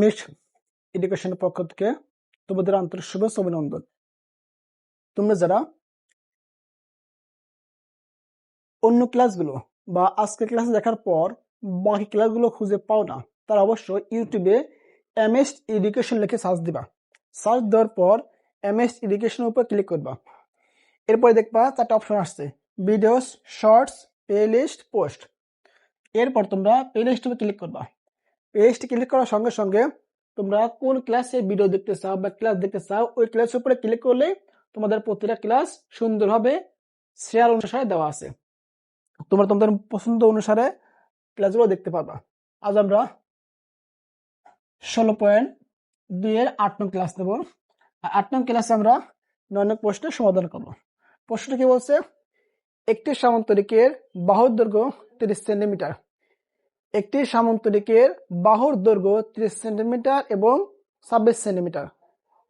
Mix এডুকেশনের পক্ষ থেকে তোমাদের আন্তরিক শুভেচ্ছা অভিনন্দন। তোমরা যারা অন্য ক্লাসগুলো বা আজকের ক্লাস দেখার পর বাকি ক্লাসগুলো খুঁজে পাও না, তারা অবশ্যই ইউটিউবে এমএস এডুকেশন লিখে সার্চ দিবা। সার্চ দেওয়ার পর এমএস এডুকেশনের উপর ক্লিক করবা। এরপরে দেখবা 4টা অপশন আসছে: ভিডিওস, শর্টস, প্লেলিস্ট, পোস্ট। এরপর তোমরা প্লেলিস্টে ক্লিক করবা। প্লেলিস্টে ক্লিক করার সঙ্গে সঙ্গে তোমরা কোন ক্লাসে ভিডিও দেখতে চাও বা ক্লাস দেখতে চাও ওই ক্লাসের উপরে ক্লিক করলে তোমাদের প্রতিটা ক্লাস সুন্দরভাবে শেয়ার অনুসারে দেওয়া আছে। তোমরা তোমাদের পছন্দ অনুসারে ক্লাসগুলো দেখতে পাবা। আজ আমরা 16.2 এর 8 নং ক্লাস নেব। 8 নং ক্লাসে আমরা 9 নং প্রশ্নের সমাধান করব। প্রশ্নটা কি বলছে? একটি সামান্তরিকের বাহুর দৈর্ঘ্য 30 সেন্টিমিটার। একটি সামান্তরিকের বাহুর দৈর্ঘ্য 30 সেন্টিমিটার এবং 26 সেন্টিমিটার।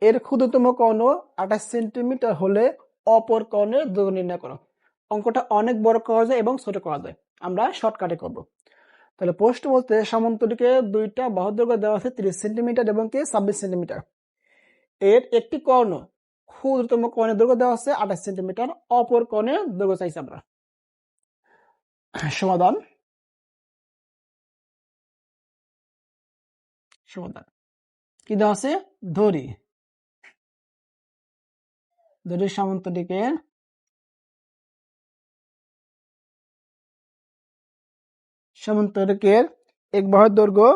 এর ক্ষুদ্রতম কর্ণ 28 সেন্টিমিটার হলে অপর কর্ণের দৈর্ঘ্য নির্ণয় করো। অঙ্কটা অনেক বড় করা যায় এবং ছোট করা যায়, আমরা শর্টকাটে করব। তাহলে প্রশ্ন বলতে সামান্তরিকে দুইটা বাহুর দৈর্ঘ্য দেওয়া আছে 30 সেন্টিমিটার এবং 26 সেন্টিমিটার। এর একটি কর্ণ ক্ষুদ্রতম কর্ণের দৈর্ঘ্য দেওয়া আছে 28 সেন্টিমিটার, অপর কর্ণের দৈর্ঘ্য চাইছি আমরা। সমাধান কি দেওয়া আছে? ধরি সামান্তরিকের এক বাহুর দৈর্ঘ্য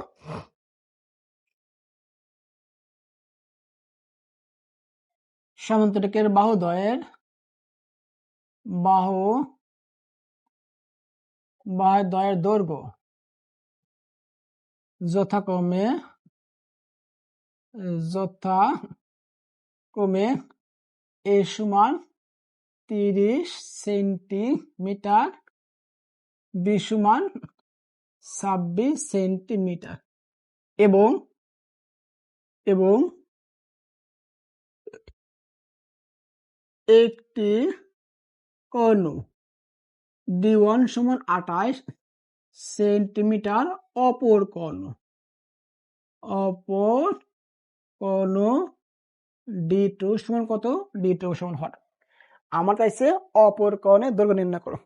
সামান্তরিকের বাহুদ্বয়ের দৈর্ঘ্য যথাক্রমে এ সমান 30 সেন্টিমিটার, বি সমান 26 সেন্টিমিটার এবং একটি কর্ণ D1 সমান 28 সেন্টিমিটার, অপর কর্ণ D2 সমান কত? D2 সমান হট। আমার কাছে অপর কর্ণের দৈর্ঘ্য নির্ণয় করো।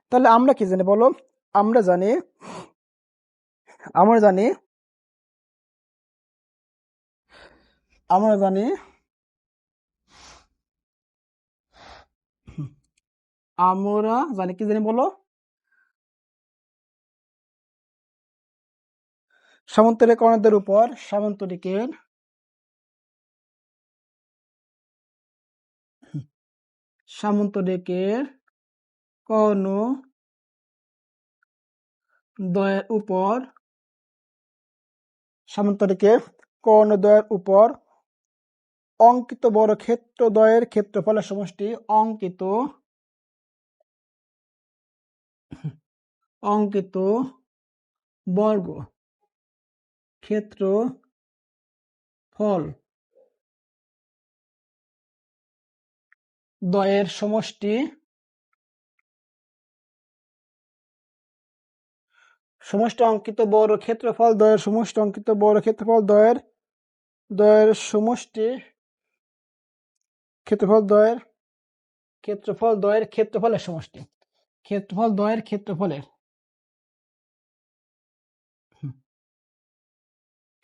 তাহলে আমরা কি জানি বলো? আমরা জানি আমরা জানি কি জানি বলো? সামান্তরিক কর্ণের উপর সামান্তরিকের কর্ণ দ্বয়ের উপর অঙ্কিত বর্গক্ষেত্র দ্বয়ের ক্ষেত্রফলের সমষ্টি অঙ্কিত বর্গ ক্ষেত্রফল দ্বয়ের সমষ্টি অঙ্কিত বর্গ ক্ষেত্রফল দ্বয়ের সমষ্টি অঙ্কিত বর্গ ক্ষেত্রফল দ্বয়ের সমষ্টি ক্ষেত্রফল দ্বয়ের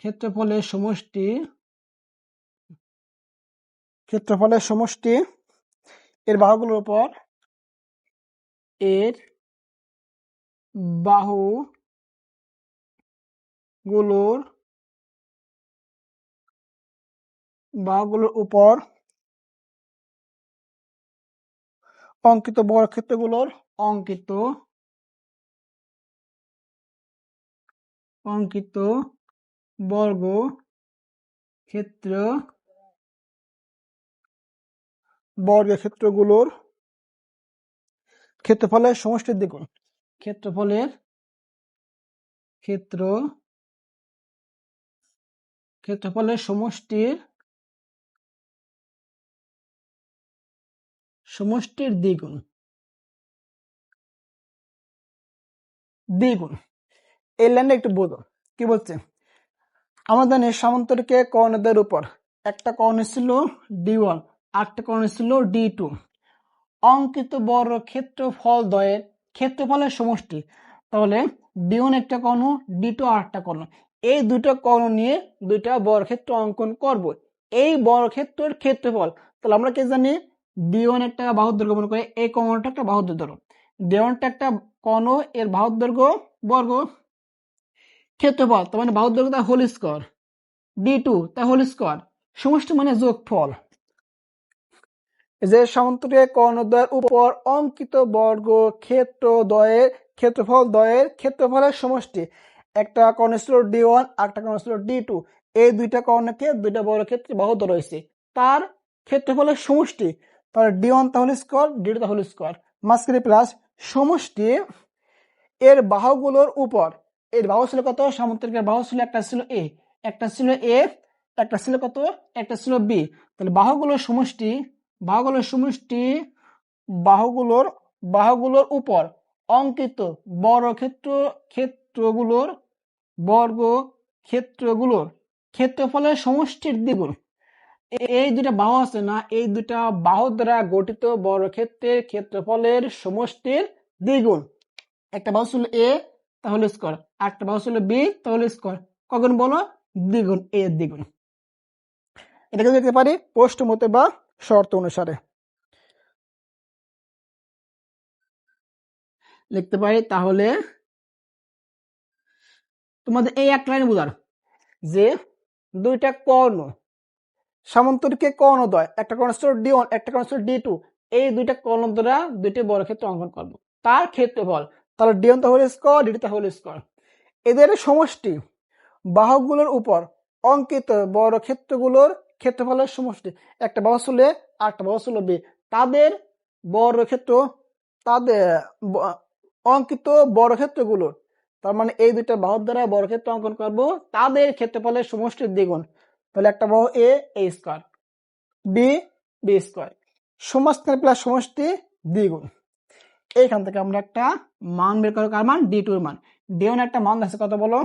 ক্ষেত্রফলের সমষ্টি ক্ষেত্রফলের সমষ্টি এর বাহুগুলোর উপর বাহুগুলোর উপর অঙ্কিত বর্গক্ষেত্রগুলোর বর্গক্ষেত্রগুলোর ক্ষেত্রফলের সমষ্টির দ্বিগুণ। ক্ষেত্রফলের সমষ্টির দ্বিগুণ। এই লাইনটা একটু বোঝো কি বলছে। আমরা জানি সামান্তরিকে কর্ণদের উপর একটা কর্ণ ছিল D1, আরেকটা কর্ণ ছিল D2। অঙ্কিত বর্গক্ষেত্রফল দ্বয়ের ক্ষেত্রফলের সমষ্টি। তাহলে D1 একটা কর্ণ, D2 আরেকটা কর্ণ। এই দুটো কর্ণ নিয়ে দুইটা বর্গক্ষেত্র অঙ্কন করব। এই বর্গক্ষেত্রের ক্ষেত্রফল, তাহলে আমরা কি জানি D1 একটা বাহুর দৈর্ঘ্য মনে করে, এই কর্ণটা একটা বাহুর দৈর্ঘ্য। D1 একটা কর্ণ, এর বাহুর দৈর্ঘ্য বর্গ, ক্ষেত্রফল তার মানে বাহুর দৈর্ঘ্য তার হোল স্কয়ার, D2 তার হোল স্কয়ার, সমষ্টি মানে যোগফল। যে সমান্তরিক কর্ণদ্বয়ের উপর অঙ্কিত বর্গ ক্ষেত্রদ্বয়ের ক্ষেত্রফল দ্বয়ের ক্ষেত্রফলের সমষ্টি। একটা কর্ণ ছিল D1, আরেকটা কর্ণ ছিল D2। এই দুইটা কর্ণকে দুইটা বর্গক্ষেত্রে বাহু ধরা হয়েছে, তার ক্ষেত্রফলের সমষ্টি। তাহলে D1 তাহলে স্কয়ার, D2 তাহলে স্কয়ার, মাঝখানে প্লাস সমষ্টি এর বাহুগুলোর উপর। এর বাহু ছিল কত? সামান্তরিকের বাহু ছিল একটা ছিল A, একটা ছিল A, একটা ছিল কত? একটা ছিল B। তাহলে বাহুগুলোর সমষ্টি, বাহুগুলোর উপর অঙ্কিত বর্গক্ষেত্রগুলোর ক্ষেত্রফলের সমষ্টির দ্বিগুণ। এই দুটা বাহু আছে না, এই দুটা বাহু দ্বারা গঠিত বর্গক্ষেত্রের ক্ষেত্রফলের সমষ্টির দ্বিগুণ। একটা বাহু ছিল A তাহলে স্কয়ার, একটা বাহু ছিল B তাহলে স্কয়ার। কখন বলো? দ্বিগুণ, A এর দ্বিগুণ। এটাকে দেখতে পারি প্রশ্ন মতে বা শর্ত অনুসারে লিখতে পারি। তাহলে তোমাদের এই এক লাইন বোঝার যে দুইটা কর্ণ সামান্তরিকে কর্ণদ্বয়, একটা কর্ণ ছিল D1, একটা কর্ণ ছিল D2। এই দুইটা কর্ণ দ্বারা দুইটি বর্গক্ষেত্র অঙ্কন করব, তার ক্ষেত্রফল। তাহলে D1 তাহলে স্কয়ার, D2 তাহলে স্কয়ার। এদের সমষ্টি বাহুগুলোর উপর অঙ্কিত বর্গক্ষেত্রগুলোর ক্ষেত্রফলের সমষ্টি। একটা বাহু ছিল A, আরেকটা বাহু ছিল B। তাদের বর্গক্ষেত্র, তাদের অঙ্কিত বর্গক্ষেত্রগুলোর, তার মানে এই দুইটা বাহুর দ্বারা বর্গক্ষেত্র অঙ্কন করব, তাদের ক্ষেত্রফলের সমষ্টির দ্বিগুণ। তাহলে একটা বাহু A স্কয়ার, B স্কয়ার, সমষ্টি প্লাস সমষ্টি দ্বিগুণ। এইখান থেকে আমরা একটা মান বের করব, কার মান? D2 এর মান। D1 একটা মান আছে কত বলো?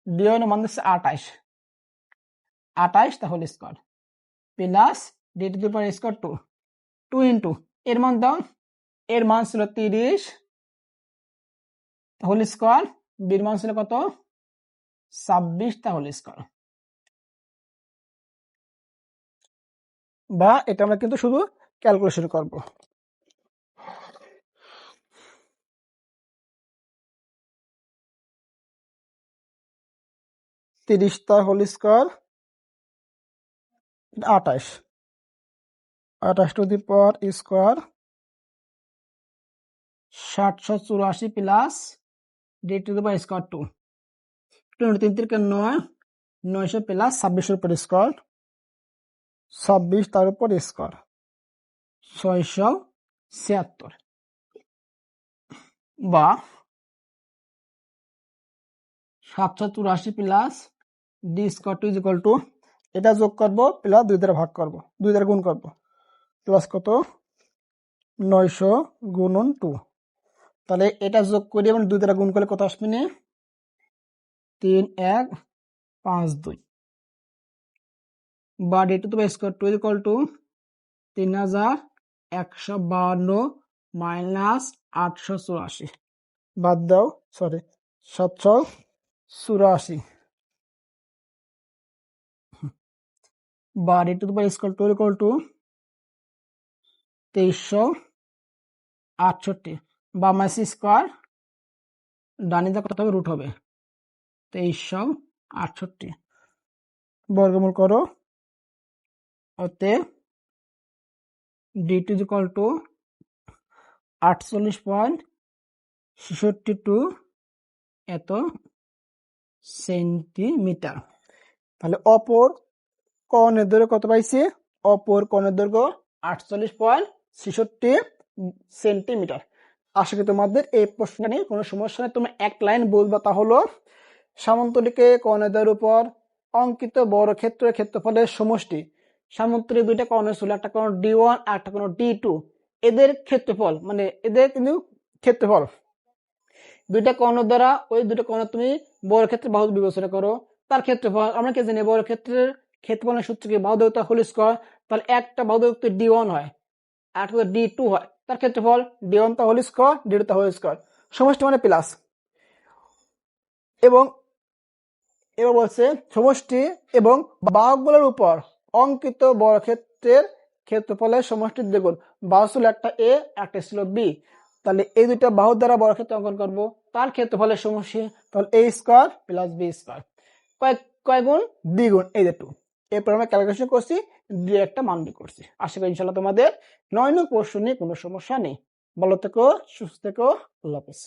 D1 এর মান আছে 28, তাহলে স্কয়ার প্লাস D2 টু পাওয়ার স্কয়ার 2 ইনটু এর মান দাও, এর মান ছিল 30 হোল স্কয়ার, বির মান ছিল কত? 26 হোল স্কয়ার। বা এটা আমরা কিন্তু শুধু ক্যালকুলেশন করব। তিরিশ whole square 28, 28 to the power square 784 plus D to the power square 2, 3 3 9, 900 plus 26 এর উপর স্কয়ার, 26 তার উপর স্কয়ার 676। বা 784 plus D square 2 is equal to, এটা যোগ করব প্লাস 2 দ্বারা ভাগ করব, 2 দ্বারা গুণ করব, প্লাস কত? 900 গুণন 2। তাহলে এটা যোগ করি এবং 2 দ্বারা গুণ করলে কত আসবে? 3152। বা D to the power square 2 is equal to 3152 minus 884, বাদ দাও, সরি 784। বা D to the power square 2 equal to 2368। বা মাইনাস স্কয়ার, ডানিদা কত হবে? রুট হবে 2368, বর্গমূল করো। অতএব D2 ইকুয়াল টু 48.62 এত সেন্টিমিটার। তাহলে অপর কর্ণের দৈর্ঘ্য কত পাইছি? অপর কর্ণের দৈর্ঘ্য 48.66 সেন্টিমিটার। আশা করি তোমাদের এই প্রশ্নটা নিয়ে কোনো সমস্যা নেই। তোমরা এক লাইন বলবা, তা হলো সামান্তরিকে কর্ণের উপর অঙ্কিত বর্গক্ষেত্রের ক্ষেত্রফলের সমষ্টি। সামান্তরিক দুইটা কর্ণ ছিল, একটা কর্ণ D1 আর একটা কর্ণ D2। এদের ক্ষেত্রফল মানে এদের কিন্তু ক্ষেত্রফল দুইটা কর্ণ দ্বারা, ওই দুটো কর্ণ তুমি বর্গক্ষেত্রের বাহু বিবেচনা করো, তার ক্ষেত্রফল আমরা কি জানি বর্গক্ষেত্রের ক্ষেত্রফলের সূত্র কি বাহুদৈর্ঘ্য হোল স্কয়ার, তাহলে একটা বাহুদৈর্ঘ্য D1 হয় আর একটা D2 হয়, তার ক্ষেত্রফল D1 তা হোল স্কয়ার D2 তা হোল স্কয়ার, সমষ্টি মানে প্লাস। এবং এবার বলছে সমষ্টি এবং বাহুগুলোর উপর অঙ্কিত বর্গক্ষেত্রের ক্ষেত্রফলের সমষ্টির দ্বিগুণ। বাহু ছিল একটা এ, একটা ছিল বি, তাহলে এই দুইটা বাহু দ্বারা বর্গক্ষেত্র অঙ্কন করব, তার ক্ষেত্রফলের সমষ্টি তাহলে এ স্কয়ার প্লাস বি স্কয়ার। কয় গুণ? দ্বিগুণ, এই যে 2। এরপর আমরা ক্যালকুলেশন করছি, দিয়ে একটা মান বের করছি। আশা করি ইনশাআল্লাহ তোমাদের 9 নং প্রশ্ন নিয়ে কোনো সমস্যা নেই। ভালো থেকো, সুস্থ থেকো, আল্লাহ হাফেজ।